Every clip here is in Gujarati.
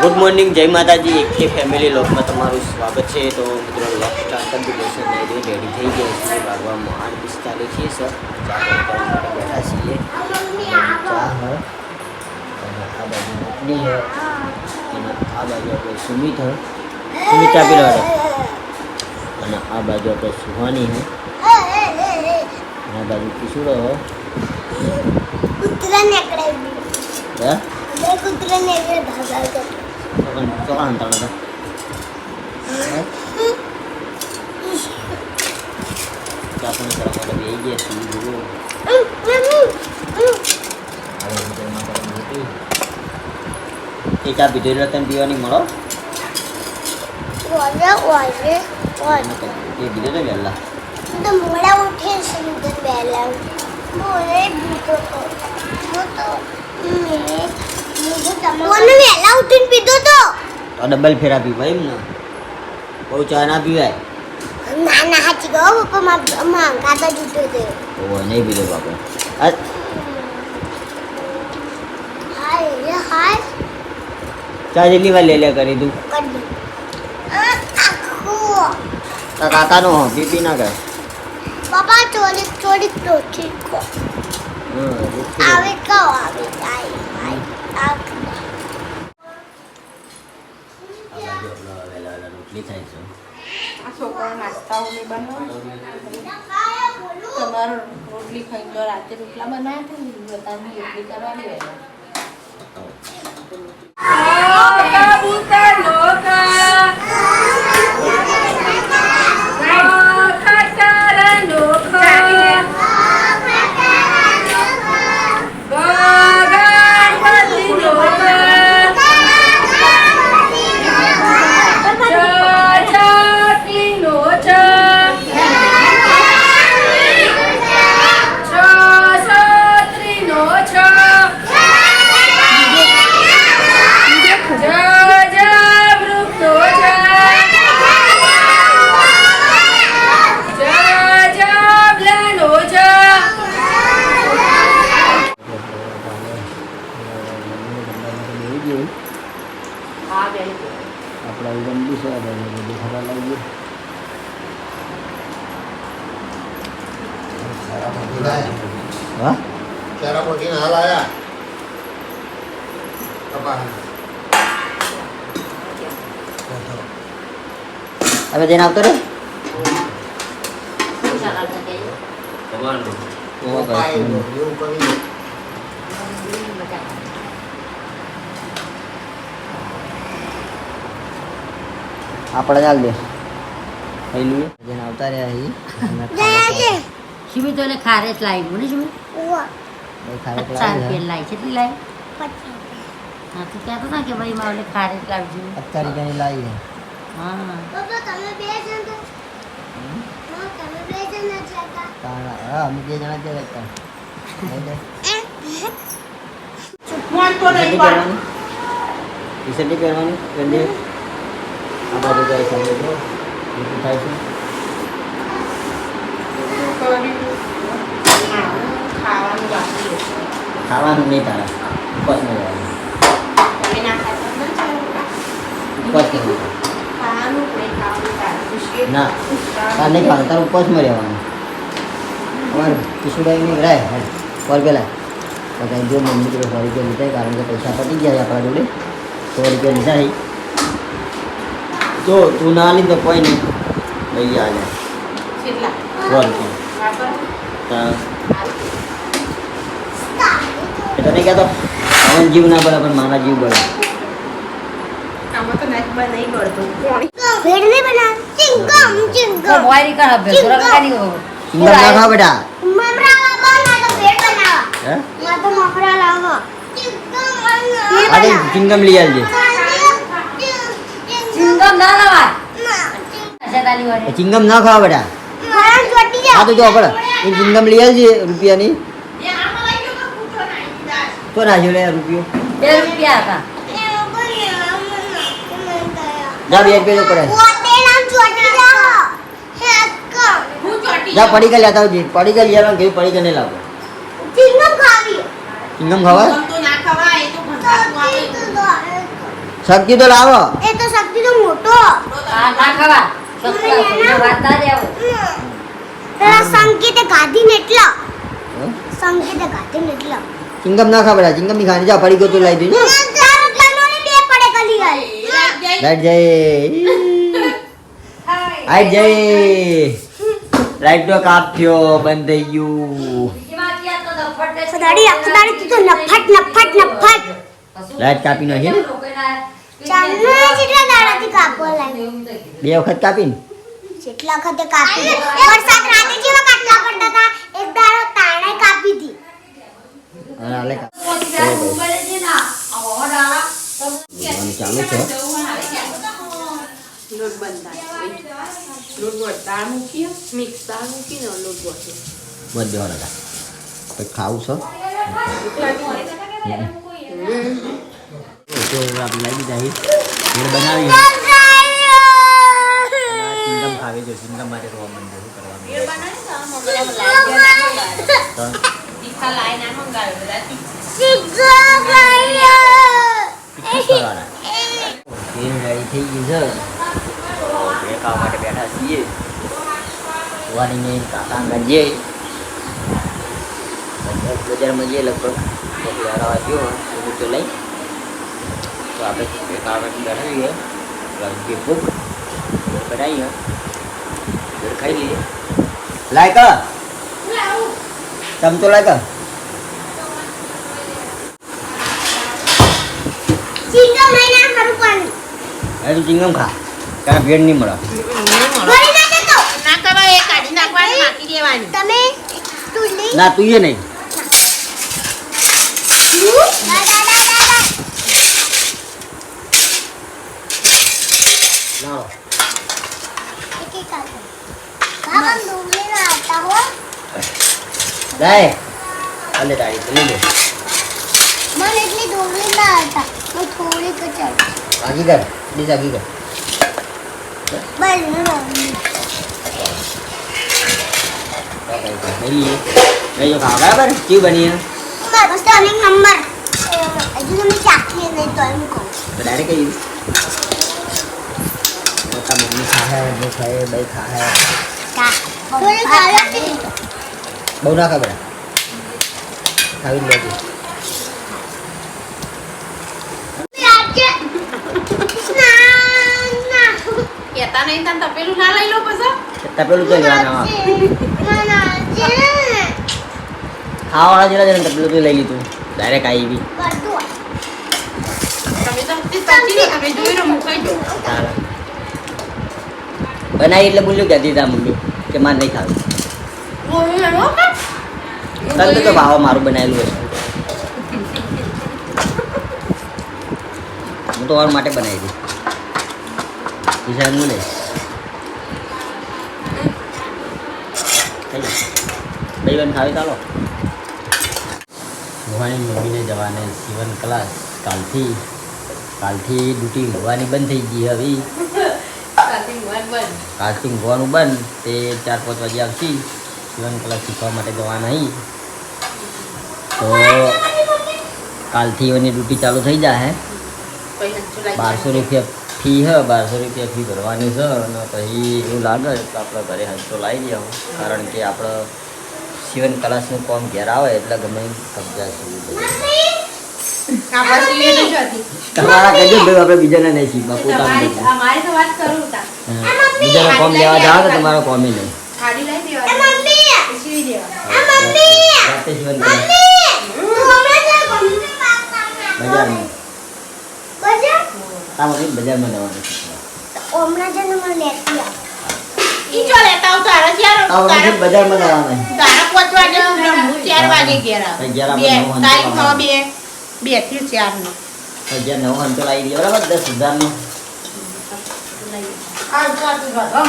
ગુડ મોર્નિંગ, જય માતાજી. એકથી ફેમિલી લોકમાં તમારું સ્વાગત છે. તો મિત્રો લોક સ્ટાર્ટ કરી દીધો છે. રેડી થઈ ગયા છે. વાગવામાં 8:45 છે સર. ચા કરવા માટે બેઠા છીએ. ચા હે અને આ બાજુ રોટલી હે અને આ બાજુ આપણે સુમિત હે. સુમિત ચા પીવા અને આ બાજુ આપણે સુહાની હે અને આ બાજુ કિશોર હે. કૂતરા નીકળે હે કૂતરા નીકળે ભાગા કરે ચોકણ તાળો તો ચા પણ કરવા માટે બેસી ગયા છીએ. જુઓ એ ચા પીધો એટલે તને પીવાની મળો એ પીધો તો વહેલા તો મોડા ઉઠે છે પહેલા મોડે પીધો તો મને વહેલા ઉઠીને પીધો તો ડબલ ફેરા પીવાય એમ ને બહુ ચા ના પીવાય. ના ના હાચી ગયો પપ્પા માં કાતા જૂઠો દે ઓ નહીં પીધો બાપા. હાય હાય ચા જેટલી વાર લે કરી તું કડી આખો તારા કાકાનો પીપી ના કરે. પપ્પા ચોરી ચોરી તો ઠીકો આવે કહો આવે આય રોટલી થાય છે. આ છોકરા નાસ્તાઓ ને બનાવો તમારો રોટલી ખાઈ લો. રાતે રોટલા બનાવ્યા હતા ને બતાવી રોટલી કરવાની વહેલા. આપણા ગંદી છે બધું ખરા લાગીએ. હા ચારા મોટીને હાલ આયા હવે જઈને આવતો રે આપણે ચાલ દે પહેલું જઈને આવતા રહ્યા. શિમી તો એને ખારેજ લાવી બોલે શિમી ખારેક 50 રૂપિયા લાવી કેટલી લાવી હા તો કહેતો હતા કે ભાઈ મારે ખારેજ લાવજો 50 રૂપિયાની લાવી છે. હા પપ્પા તમે બે જણ તમે બે જણ જતા હા અમે 2 જણા જ રહેતા. ટી-શર્ટ પહેરવાની ગંદી આ બાજુ જાય સમજો બીજું થાય છે. ખાવાનું બાકી ખાવાનું નહીં તારા ઉપવાસ નહીં રહેવાનું. તમે ના ખાતા ઉપવાસ નહીં ખાવાનું નહીં ખાવાનું ના તાર નહીં ખાવાનું તારે ઉપવાસમાં રહેવાનું. અમારે કિશોરાઈ નહીં રહે કોલ પેલા તો જો મમ્મી જોડે 100 રૂપિયા લીધા કારણ કે પૈસા પતી ગયા આપણા જોડે 100 રૂપિયા લીધા છે. જો તું ના લી તો કોઈ નહીં લઈ આવે કેટલા 100 રૂપિયા. તો તને કહેતો પવન જીવ ના બળે પણ મારા જીવ બળે. આમાં તો નાખવા નહીં પડતું કોણી ભેડ ને બના ચિંગમ ચિંગમ મોબાઈલ કા બે થોડા કાઢી ગયો સિંગમ ના ખાવ બેટા. મમરા બના તો ભેડ બનાવા હે માં તો મફરા લાવો ચિંગમ આજે સિંગમ લઈ આવજે. ચિંગમ ના લાવાય શેતાલી વાળી ચિંગમ ના ખાવ બેટા. મારા ચોટી જા હા તો જો પડે એ ચિંગમ લઈ આવજે રૂપિયાની. તો નાખ્યો લે રૂપિયો 2 રૂપિયા હતા. જા 2 રૂપિયા પડે હું ચોટી જા પડી લેતા આવજે. પડી લઈ આવવાનું કેવું પડી નહીં લાવતો. ચિંગમ ખાવા તો ના ખવાય એ તો ભંગાતું આવે શક્તિ તો લાવો. એ તો શક્તિ તો મોટો. આ ના ખાવા સસ્તા વાત ના દેવો પેલા સંકેતે ગાધી ને એટલા. સંકેતે ગાધી ને એટલા. ચિંગમ ના ખાવા ચિંગમ ની ખાની જા પડી ગયો તો લાવી દેજો. બે પડે કલી ગાય. લાઈટ જાય. લાઈટ જાય. લાઈટ તો કાપ્યો બંધ થઈ ગયું. સદાડી અખદાડી તું તો નફટ નફટ નફટ. લાઈટ કાપી નાખી ને ચાલનો જેટલા દાડાથી કાપવા લાગ્યો. 2 વખત કાપીને જેટલા વખતે કાપી. વરસાદ રાતે જેવા કાટલા પડતા હતા એક દાડો તાણે કાપી હતી. અને આલે ચાલુ છે. લોટ બંધાય લોટ દાળ મૂકીએ મિક્સ દાળ મૂકીને લોટ ગોઠવીએ મત દેવાના હતા પછી ખાવું છે તો આપણે લઈ દીધા છે ઘેર બનાવી સિંગમ ખાવી જો સિંગમ માટે રોવા માંડે શું કરવાનું તીખા લાઈ ના મંગાવ્યો બધા સિક્કા કરવાના ઘેર રેડી થઈ ગઈ છે ઘેર ખાવા માટે બેઠા છીએ સુવાની કાકા ગંજે બજારમાં જઈએ લગભગ વાગ્યો તો લઈ તો આપણે ખાવા બેઠા છીએ ભૂખ બનાવીએ ખાઈ લઈએ લાયક ચમચો લાયક સિંગમ મહિના હારું પાણી. તું ચિંગમ ખા કારણ ભેડ નહીં મળે ભરી નાખે તો. ના કવા એ કાઢી નાખવાની નાખી દેવાની તમે તુલી ના તું એ નહીં દાદા લાવો એક એક કાઢો. બાબા ડુંગળી ના આટા હો. જાય અલે તારી લઈ લે મને એટલી ડુંગળી ના આટા. હું થોડી કચાઈ. આગી કર બીજ આગી કર બસ લઈ જો ખાવા બરાબર કેવું બની મારા પાસે અનેક નંબર. હજુ તમે ચાખીએ નહીં તો એમ કહું. તો ડાયરેક્ટ કહ્યું મોટા મમ્મી ખાહે હું ખાય ભાઈ ખાહે થોડી ખાવી હતી. બહુ ના ખબર ખાવી જ લેજો રાજ્ય. ના. કહેતા નહીં તને તપેલું ના લઈ લો પછી તપેલું તો લેવાના ના. ખાવાવાળા જેલા જઈને તપેલું તો લઈ લીધું ડાયરેક્ટ આવી બી બધું. તમે તો સાચી લો તમે જોઈ લો મુકાઈ દો બનાવી એટલે બોલ્યું કે દીધા બોલ્યું કે મારે નહીં ખાવું તને તો ભાવ મારું બનાવેલું હશે હું તો વાર માટે બનાવી દઉં વિશાળ લે ભાઈ બન ખાવી ચાલો મોહાણી મમ્મીને જવાને સીવન ક્લાસ કાલથી ડ્યુટી હોવાની બંધ થઈ ગઈ હવે કાસ્ટિંગ હોવાનું બંધ તે 4-5 વાગે આવશે સીવન ક્લાસ શીખવા માટે જવાના અહીં તો કાલથી એની ડ્યુટી ચાલુ થઈ જાય 1200 રૂપિયા ફી હે 1200 રૂપિયા ફી ભરવાની છે અને પછી એવું લાગે તો આપણે ઘરે હંચો લાવી દઈએ કારણ કે આપણે સીવન ક્લાસનું કામ ઘેર આવે એટલે ગમે કબજા તમારા કહેજો ભાઈ આપણે બીજાને નહીં શીખવા પોતાનું બીજાને કામ લેવા જાવ તો તમારો કામ નહીં રાતે સીવન ક્લાસ બજારમાં આ વખતે બજારમાં જવાનું હમણાં છે ને મને લેતી આવ. ઈ જો લેતા આવ તારા આ વખતે બજારમાં જવાનું તારા 5 વાગે હું 4 વાગે ઘેર ભાઈ ઘેર આપણે નવ વાગે તારીખ હવે 2 થી 4 નો અગિયાર 9 અંતો લાવી દઈએ બરાબર 10,000 નો આ ચાલુ રવા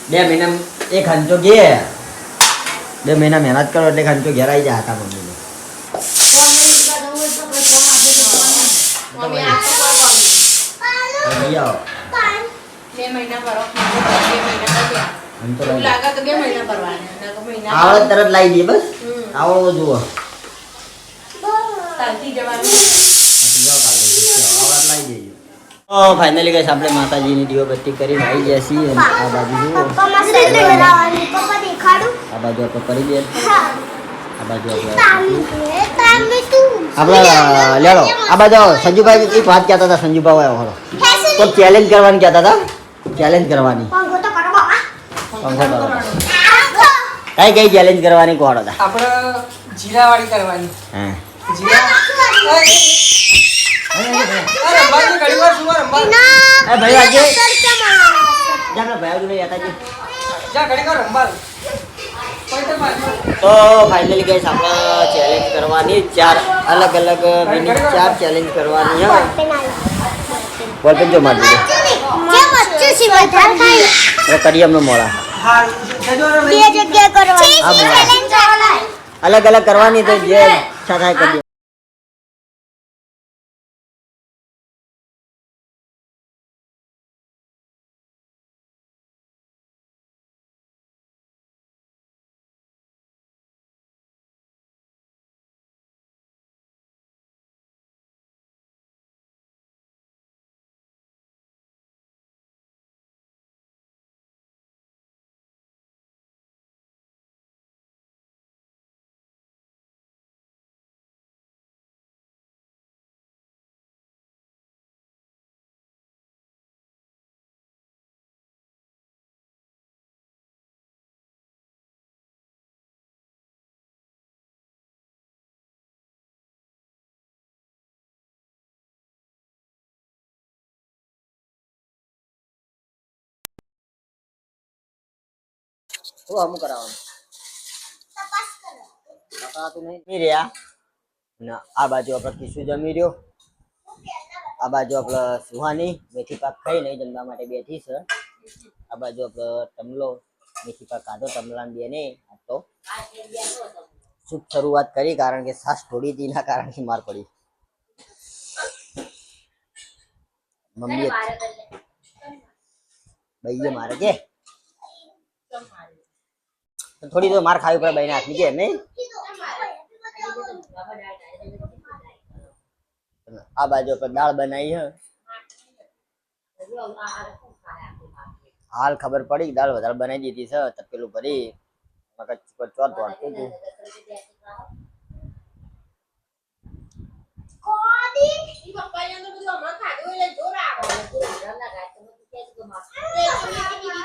બે મહિના એક હંચો ઘેર 2 મહિના મહેનત કરો એટલે હંચો ઘેર આવી જાય હતા મમ્મીને મમ્મી આ તો લઈ આવો 2 મહિના ભરો 2 મહિના કર્યા હંચો એવું લઈ લાગે તો 2 મહિના ભરવાના નકો મહિના આવડે તરત લાવી દઈએ બસ આવડો જુઓ તાલથી જવાનું ફાઇનલી ગાઈસ આપણે માતાજીની દીવાબત્તી કરીને આવી ગયા છીએ અને આ બાજુ જુઓ પપ્પા મસ્ત બનાવવાની પપ્પા દેખાડું આ બાજુ આપણે પડી ગયા હા આ બાજુ આપણે તાંબી તું આપણે લેડો આ બાજુ આવો. સંજુભાઈ એક વાત કહેતા હતા. સંજુભાઈ આવ્યો હરો ફેશન તો ચેલેન્જ કરવાની કહેતા હતા. ચેલેન્જ કરવાની પંગો તો કરો બાબા પંખો કરો. આખો કઈ ચેલેન્જ કરવાની કોણ હતા? આપણે જીરાવાળી કરવાની. હા જીરા રંબાજી ઘડી વાર શું રંબા એ ભાઈ આજે જાનો ભાઈ આવજો યાતા જી. જા ઘડી વાર રંબા પૈસા બાજુ તો ફાઇનલી ગાઈસ આપણે ચેલેન્જ કરવાની 4 અલગ અલગ મિનિટ 4 ચેલેન્જ કરવાની હે. બોલપેન જો માર દીધો જે બચ્ચું છે બધા ખાઈ તો કરી અમને મોળા હા જજો રે બે જગ્યાએ કરવાની આ બોલ. ચેલેન્જ કરવાની અલગ અલગ કરવાની તો જે ઈચ્છા થાય કરી દે. તો અમુ કરાવવાનું તપાસ કરો તપાતું નહીં રહ્યા ના. આ બાજુ આપણે કિશુ જમી રહ્યો. આ બાજુ આપણે સુહાની મેથી પાક ખાઈ નહીં જમવા માટે બેઠી છે. આ બાજુ આપણે તમલો મેથી પાક ખાધો તમલા બેને આ તો શુભ શરૂઆત કરી કારણ કે સાસ થોડી હતી ના કારણે માર પડી. મમ્મી ભાઈએ મારે કે તો થોડી તો માર ખાવી પડે ભાઈને હાથની કે નહીં. આ બાજુ આપણે દાળ બનાવી હે. હાલ ખબર પડી દાળ વધારે બનાવી દીધી છે તપેલું ભરી મગજ પર ચોટ દોડતું હતું.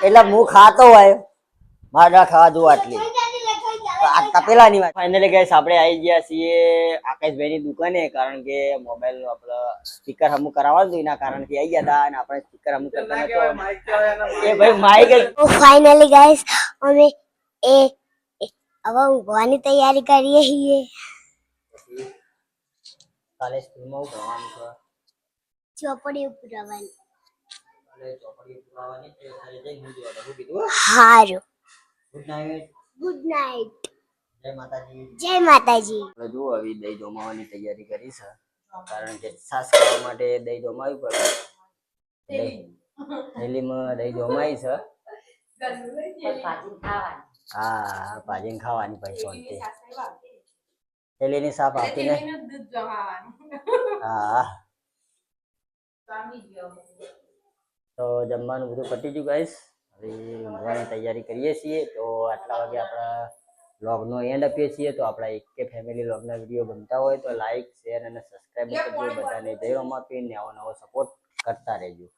એટલે હું ખાતો હોય મારા ખાવા જોવા આટલી આ તપેલાની વાત. ફાઇનલી ગાઈસ આપણે આવી ગયા છીએ આકાશભાઈની દુકાને કારણ કે મોબાઈલ નું આપણે સ્પીકર હમું કરાવવાનું હતું એના કારણથી આવી ગયા હતા અને આપણે સ્પીકર હમું કરતા નતો. એ ભાઈ માઈક તો ફાઇનલી ગાઈસ અમે હવે ઊંઘવાની તૈયારી કરીએ છીએ કાલે સ્કૂલમાં ભણવાનું છે. ચોપડી પુરાવાની કાલે ચોપડી પુરાવાની છે. કાલે જઈને હું જોવા હું કીધું. હારું ગુડ નાઇટ. ગુડ નાઇટ જય માતાજી. જય માતાજી આપણે જુઓ હવે દહીં જમાવાની તૈયારી કરી છે કારણ કે છાશ ખાવા માટે દહીં જમાવી પડે. થેલીમાં દહીં જમાઈ છે. હા ભાજીને ખાવાની પછી થેલીની સાફ આપી ને હા. તો જમવાનું બધું પતી ગયું ગાઈસ. હવે ઊંઘવાની તૈયારી કરીએ છીએ. તો આટલા વાગે આપણા વ્લોગનો એન્ડ આપીએ છીએ. તો આપણા એક કે ફેમિલી વ્લોગના વિડીયો બનતા હોય તો લાઈક શેર અને સબસ્ક્રાઈબ કરજો. બધાને જય રમાપીને આવો નવો સપોર્ટ કરતા રહેજો.